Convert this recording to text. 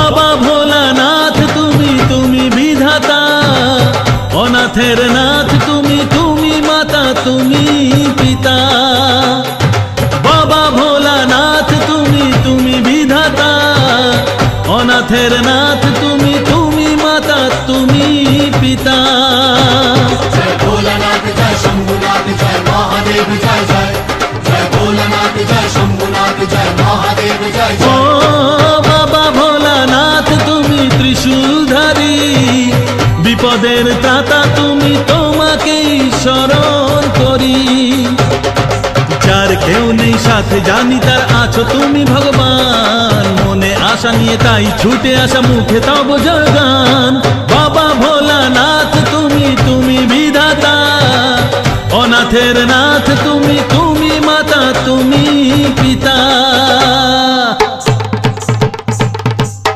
বাবা ভোলানাথ তুমি তুমি বিধাতা, অনাথের নাথ তুমি তুমি মাতা তুমি পিতা। বাবা ভোলানাথ তুমি তুমি বিধাতা, অনাথের নাথ তুমি তুমি মাতা তুমি পিতা। জয় ভোলানাথ জয় শম্ভুনাথ জয় মহাদেব জয় জয়, জয় ভোলানাথ জয় শম্ভুনাথ জয় মহাদেব জয় ও জয়। বাবা ভোলানাথ তুমি ত্রিশূলধারী, বিপদের ত্রাতা তুমি তোমাকেই শরণ করি। যার কেউ নেই সাথে জানি তার আছো তুমি ভগবান, মনে আশা নিয়ে তাই ছুটে আসা মুখে তব জয়গান। বাবা ভোলানাথ তুমি তুমি বিধাতা, অনাথের নাথ তুমি তুমি মাতা তুমি পিতা।